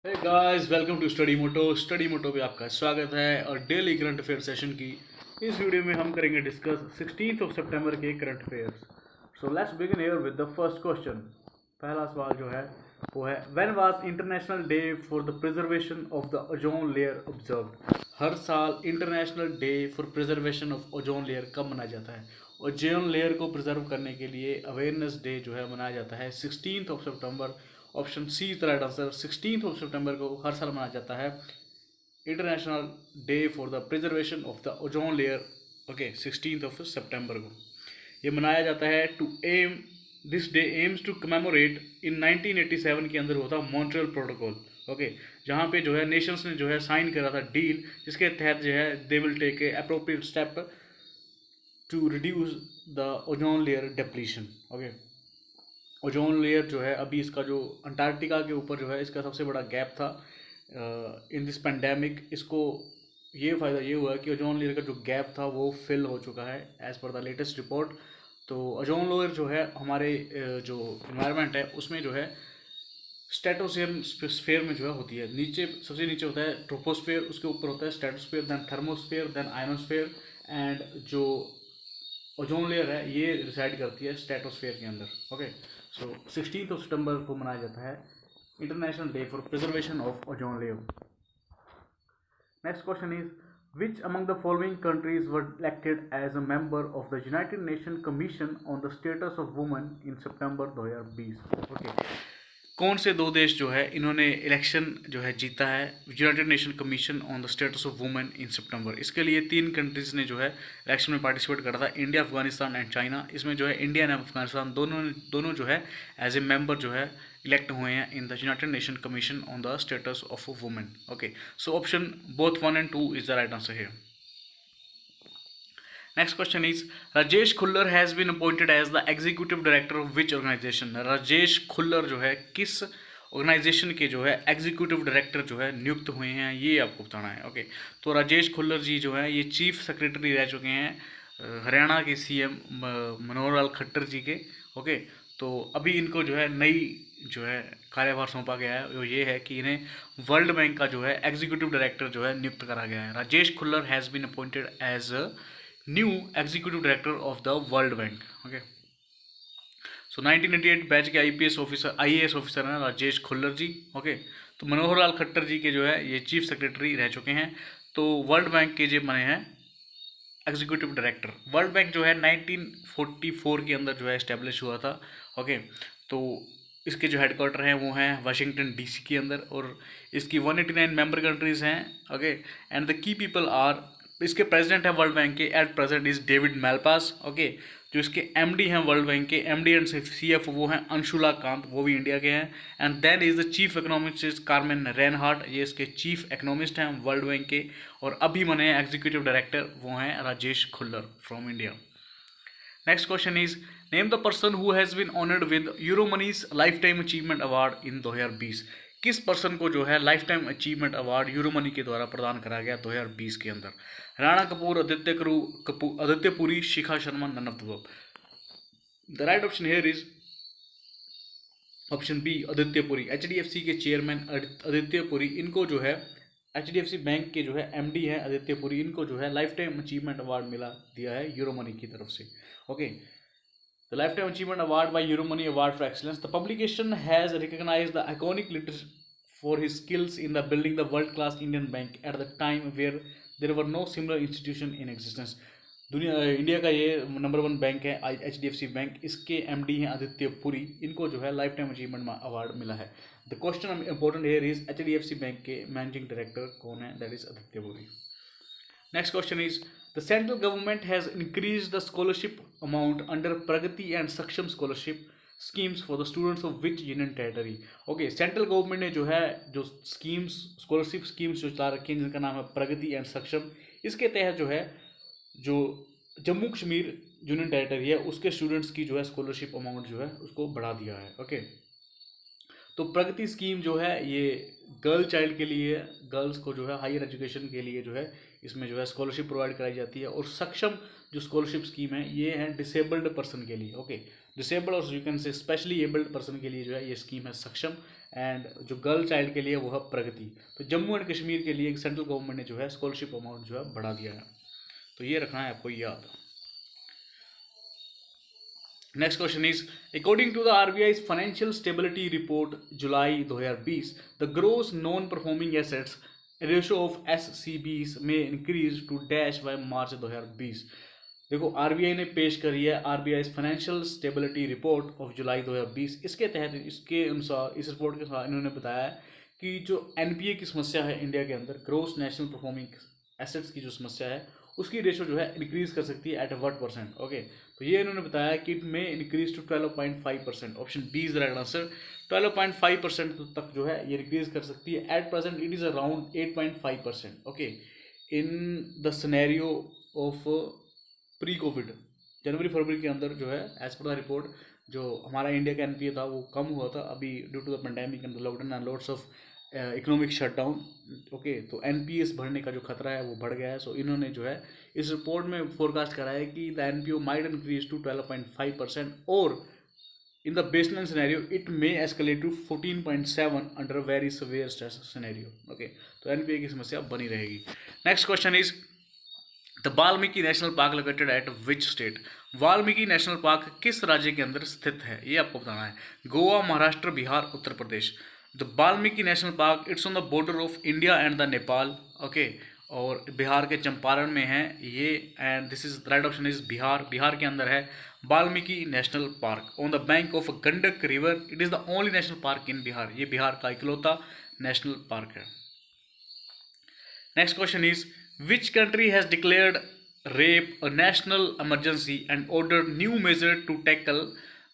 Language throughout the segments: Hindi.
Hey guys, welcome to study motto पे आपका स्वागत है। और डेली करंट अफेयर सेशन की इस वीडियो में हम करेंगे डिस्कस 16 सितंबर के current affairs. So let's begin here with the first question. पहला सवाल जो है वो है, when was International Day for the Preservation of the ozone Layer observed. हर साल International Day for Preservation of Ozone Layer कब मनाया जाता है? ओजोन लेयर को प्रिजर्व करने के लिए अवेयरनेस डे जो है मनाया जाता है 16 सितंबर। Option C is the right answer. 16 सितंबर को हर साल मनाया जाता है International Day for the Preservation of the ozone Layer. Okay, 16 सितंबर को ये मनाया जाता है to aim this day aims to commemorate in 1987 के अंदर होता मॉन्ट्रियल प्रोटोकॉल। ओके, जहाँ पे जो है नेशंस ने जो है साइन करा था डील, जिसके तहत जो है they will take a appropriate step to reduce the ozone layer depletion. Okay, ozone layer जो है अभी इसका जो अंटार्कटिका के ऊपर जो है इसका सबसे बड़ा गैप था इन दिस पेंडेमिक। इसको ये फ़ायदा ये हुआ कि ओजोन लेयर का जो गैप था वो फिल हो चुका है as per the latest report. तो ओजोन लेयर जो है हमारे जो इन्वायरमेंट है उसमें जो है स्ट्रेटोस्फेयर स्फेयर में जो है होती है। नीचे सबसे नीचे होता है ट्रोपोस्फेयर, उसके ऊपर होता है stratosphere, then thermosphere, then ionosphere. And जो ओजोन लेयर है ये रिसाइड करती है स्ट्रेटोस्फेयर के अंदर। ओके, सो 16 सितंबर को मनाया जाता है International Day for Preservation of Ozone layer. Next question is, which among the following countries were elected as a member of the United Nations Commission on the Status of Women in September 2020? Okay, कौन से दो देश जो है इन्होंने इलेक्शन जो है जीता है United Nation commission on the status of Women in सितंबर? इसके लिए तीन कंट्रीज ने जो है इलेक्शन में पार्टिसिपेट करा था, इंडिया, अफगानिस्तान एंड चाइना। इसमें जो है इंडिया एंड अफगानिस्तान दोनों जो है एज ए मेंबर जो है इलेक्ट हुए हैं in the United Nation commission on the status of women. Okay, so option both 1 and 2 is the right answer here. Next question is, Rajesh Khullar has been appointed as the executive director of which organisation? Rajesh Khullar जो है किस ऑर्गेनाइजेशन के जो है एग्जीक्यूटिव डायरेक्टर जो है नियुक्त हुए हैं, ये आपको बताना है। ओके, तो राजेश खुल्लर जी जो है ये चीफ सेक्रेटरी रह चुके हैं हरियाणा के सीएम मनोहर लाल खट्टर जी के। ओके, तो अभी इनको जो है नई जो है कार्यभार सौंपा गया है, वो ये है कि इन्हें वर्ल्ड बैंक का जो है एग्जीक्यूटिव डायरेक्टर जो है नियुक्त करा गया है। Rajesh Khullar has been appointed as new executive director of the World Bank. Okay, so 1988 batch के आईएएस ऑफिसर हैं राजेश खुल्लर जी। ओके, तो मनोहर लाल खट्टर जी के जो है ये चीफ सेक्रेटरी रह चुके हैं। तो वर्ल्ड बैंक के जो बने हैं एग्जीक्यूटिव डायरेक्टर। वर्ल्ड बैंक जो है 1944 के अंदर जो है इस्टेब्लिश हुआ था। ओके, तो इसके जो हेडक्वार्टर हैं वो हैं वाशिंगटन डीसी के अंदर, और इसकी 189 मेंबर कंट्रीज़ हैं। Okay, and the key people are, इसके प्रेसिडेंट हैं वर्ल्ड बैंक के at present is David Malpass. Okay, जो इसके एमडी हैं वर्ल्ड बैंक के एमडी एंड सीएफ वो हैं अंशुला कांत, वो भी इंडिया के हैं। And then is the chief economist is Carmen Reinhart, ये इसके चीफ इकोनॉमिस्ट हैं वर्ल्ड बैंक के। और अभी बने एग्जीक्यूटिव डायरेक्टर वो हैं Rajesh Khullar from India. Next question is, name the person who has been honoured with Euromoney's lifetime achievement award in 2020। किस पर्सन को जो है lifetime achievement award Euromoney के द्वारा प्रदान करा गया 2020 के अंदर? Rana Kapoor, Aditya Puri, Shikha Sharma, none of the above. The right option here is option B, Aditya Puri. HDFC के चेयरमैन आदित्य पुरी, इनको जो है एचडीएफसी बैंक के जो है एमडी है आदित्य पुरी, इनको जो है लाइफ टाइम अचीवमेंट अवार्ड मिला दिया है यूरोमनी की तरफ से। Okay, the Lifetime Achievement Award by Euromoney Award for Excellence. The publication has recognized the iconic leader for his skills in the building the world-class Indian bank at the time where there were no similar institution in existence. India का ये नंबर 1 बैंक है एचडीएफसी बैंक, इसके एमडी हैं आदित्य पुरी, इनको जो है लाइफ टाइम अचीवमेंट अवार्ड मिला है। The question important here is HDFC bank के मैनेजिंग डायरेक्टर कौन है? That is Aditya Puri. Next question is, the central government has increased the scholarship amount under Pragati and Saksham scholarship schemes for the students of which union territory? Okay, central government ने जो है जो स्कॉलरशिप स्कीम्स जो चला रखी हैं जिनका नाम है प्रगति एंड सक्षम, इसके तहत जो है जो जम्मू कश्मीर यूनियन टेरिटरी है उसके स्टूडेंट्स की जो है स्कॉलरशिप अमाउंट जो है उसको बढ़ा दिया है। ओके, तो प्रगति स्कीम जो है ये गर्ल चाइल्ड के लिए, गर्ल्स को जो है हायर एजुकेशन के लिए जो है इसमें जो है स्कॉलरशिप प्रोवाइड कराई जाती है। और सक्षम जो स्कॉलरशिप स्कीम है ये है डिसेबल्ड पर्सन के लिए। ओके, डिसेबल्ड और you can say specially abled person के लिए जो है ये स्कीम है सक्षम, एंड जो गर्ल चाइल्ड के लिए वो है प्रगति। तो जम्मू एंड कश्मीर के लिए सेंट्रल गवर्नमेंट ने जो है स्कॉलरशिप अमाउंट जो है बढ़ा दिया है, तो ये रखना है आपको याद। Next question is, according to the RBI's Financial Stability Report July 2020, the gross non-performing assets ratio of SCBs may increase to dash by March 2020। देखो आरबीआई ने पेश करी है RBI financial stability report of July 2020। इसके तहत इसके अनुसार इस रिपोर्ट के अनुसार इन्होंने बताया कि जो एनपीए की समस्या है इंडिया के अंदर, ग्रोस नेशनल परफॉर्मिंग एसेट्स की जो समस्या है उसकी रेशो जो है इंक्रीज कर सकती है एट व्हाट परसेंट। ओके, तो ये इन्होंने बताया कि इट में increase to 12.5%। Option B is the right answer. 12.5% तक जो है ये इंक्रीज कर सकती है। At present it is around 8.5%। Okay, in the scenario of pre covid जनवरी फरवरी के अंदर जो है एज पर द रिपोर्ट जो हमारा इंडिया का एनपीए था वो कम हुआ था। अभी due to the pandemic and lockdown and lots of economic shutdown, okay, तो एनपीएस बढ़ने का जो खतरा है वो बढ़ गया है। सो इन्होंने जो है इस रिपोर्ट में फोरकास्ट करा है कि the NPO might increase to 12.5% और in the baseline scenario it may escalate to 14.7 under very severe stress scenario. Okay, तो एनपीए की समस्या बनी रहेगी। Next question is, the Valmiki national Park located at which state. Valmiki national Park किस राज्य के अंदर स्थित है ये आपको बताना है। Goa, Maharashtra, Bihar, Uttar Pradesh. The Valmiki national park it's on the border of India and the Nepal. Okay, और बिहार के चंपारण में है ये, and this is right option is Bihar. Bihar के अंदर है Valmiki national park on the bank of Gandak river. It is the only national park in Bihar. ये बिहार का इकलौता नेशनल पार्क है। Next question is, which country has declared rape a national emergency and ordered new measure to tackle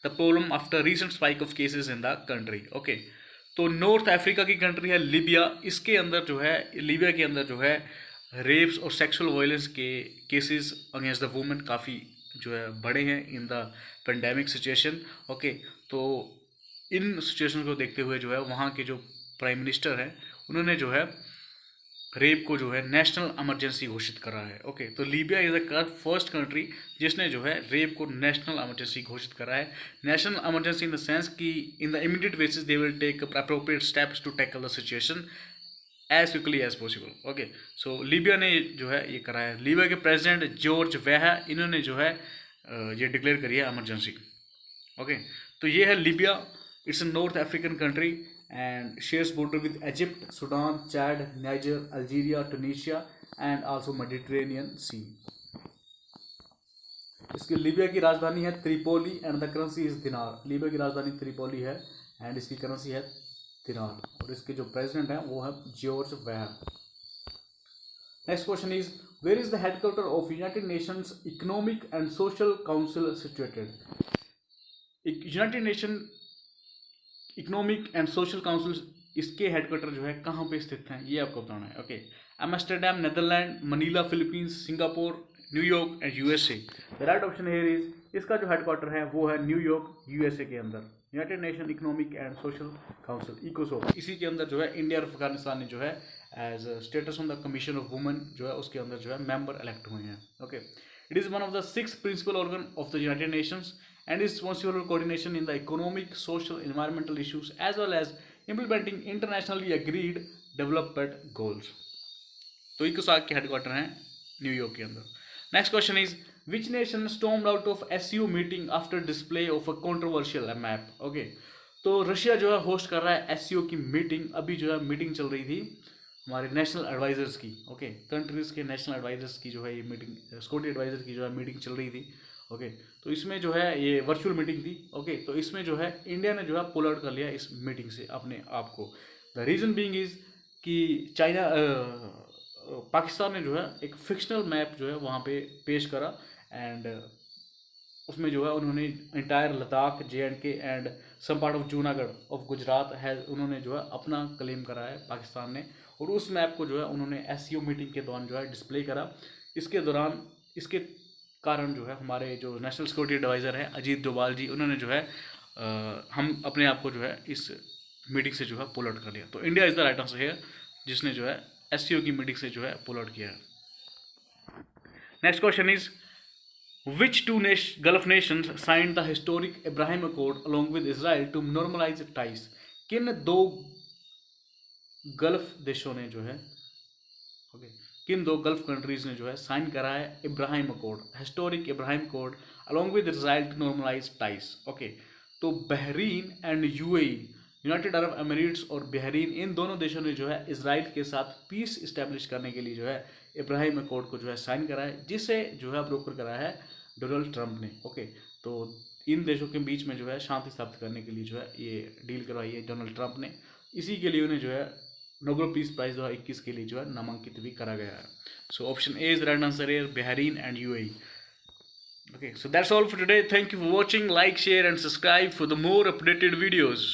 the problem after recent spike of cases in the country। okay, तो नॉर्थ अफ्रीका की कंट्री है लीबिया। इसके अंदर जो है लीबिया के अंदर जो है रेप्स और सेक्सुअल वायलेंस के केसेस अगेंस्ट द वुमेन काफ़ी जो है बढ़े हैं in the pandemic situation. Okay, तो इन सिचुएशन को देखते हुए जो है वहाँ के जो प्राइम मिनिस्टर हैं उन्होंने जो है रेप को जो है नेशनल इमरजेंसी घोषित करा है। ओके, तो Libya is the first country जिसने जो है रेप को नेशनल इमरजेंसी घोषित करा है। National emergency in the sense कि in the immediate basis they will take appropriate steps to tackle the situation as quickly as possible. Okay, so Libya ने जो है ये करा है। लीबिया के प्रेसिडेंट जॉर्ज वेहा इन्होंने जो है ये डिक्लेयर करी है इमरजेंसी। ओके, तो ये है Libya. It's a north African country and shares border with Egypt, Sudan, Chad, Niger, Algeria, Tunisia and also Mediterranean Sea। इसकी लीबिया की राजधानी है Tripoli and the currency is दिनार। लीबिया की राजधानी त्रिपोली है एंड इसकी करेंसी है दिनार, और इसके जो प्रेसिडेंट हैं वो है George Weah. Next question is, where is the headquarter of United Nations Economic and Social Council situated. United Nation Economic and Social Council इसके हेडक्वार्टर जो है कहाँ पे स्थित हैं ये आपको बताना है। Okay, Amsterdam Netherland, Manila Philippines, Singapore, New York and USA. The right option here is, इसका जो हेडक्वार्टर है वो है न्यूयॉर्क यूएसए के अंदर। United Nation Economic and Social Council इकोसोक, इसी के अंदर जो है इंडिया और अफगानिस्तान ने जो है as status on the commission of women जो है उसके अंदर जो है मेंबर इलेक्ट हुए हैं। Okay, it is one of the 6 principal organ of the United Nations and is responsible for coordination in the economic, social, environmental issues as well as implementing internationally agreed development goals। तो इकोसॉक के हेडक्वार्टर हैं न्यूयॉर्क के अंदर। Next question is, which nation stormed out of SCO meeting after display of a controversial map. Okay, तो रशिया जो है होस्ट कर रहा है एससीओ की मीटिंग। अभी जो है मीटिंग चल रही थी हमारे नेशनल एडवाइजर्स की। ओके, कंट्रीज के नेशनल एडवाइजर्स की जो है ये मीटिंग, सिक्योरिटी एडवाइजर की जो है मीटिंग चल रही थी। ओके, तो इसमें जो है ये वर्चुअल मीटिंग थी। ओके, तो इसमें जो है इंडिया ने जो है पुल आउट कर लिया इस मीटिंग से अपने आप को। द रीज़न बीइंग इज कि चाइना पाकिस्तान ने जो है एक फिक्शनल मैप जो है वहाँ पे पेश करा एंड उसमें जो है उन्होंने entire Ladakh, JNK and some part of Junagadh of Gujarat है उन्होंने जो है अपना क्लेम करा है पाकिस्तान ने, और उस मैप को जो है उन्होंने एससीओ मीटिंग के दौरान जो है डिस्प्ले करा। इसके दौरान इसके कारण जो है हमारे जो नेशनल सिक्योरिटी एडवाइज़र हैं अजीत डोभाल जी, उन्होंने जो है हम अपने आप को जो है इस मीटिंग से जो है पुल आउट कर लिया। तो India is the right answer है जिसने जो है एससीओ की मीटिंग से जो है पुल आउट किया है। Next question is, Which two Gulf nations signed the historic Abraham Accord along with Israel to normalize ties? किन दो गल्फ देशों ने जो है ओके किन दो गल्फ कंट्रीज ने जो है साइन करा है Ibrahim accord, historic Ibrahim accord along with Israel to normalise ties? Okay, तो Bahrain and UAE, United Arab Emirates और बहरीन, इन दोनों देशों ने जो है इसराइल के साथ पीस इस्टेब्लिश करने के लिए जो है इब्राहिम अकॉर्ड को जो है साइन करा है, जिसे जो है ब्रोकर करा है डोनाल्ड ट्रंप ने। ओके, तो इन देशों के बीच में जो है शांति स्थापित करने के लिए जो है ये डील करवाई है डोनाल्ड ट्रंप ने। इसी के लिए उन्हें जो है नोबेल पीस प्राइज 2021 के लिए जो है नामांकित भी करा गया है। So option A is right answer here, Bahrain and UAE. Okay, so that's all for today. Thank you for watching. Like, share and subscribe for the more updated videos.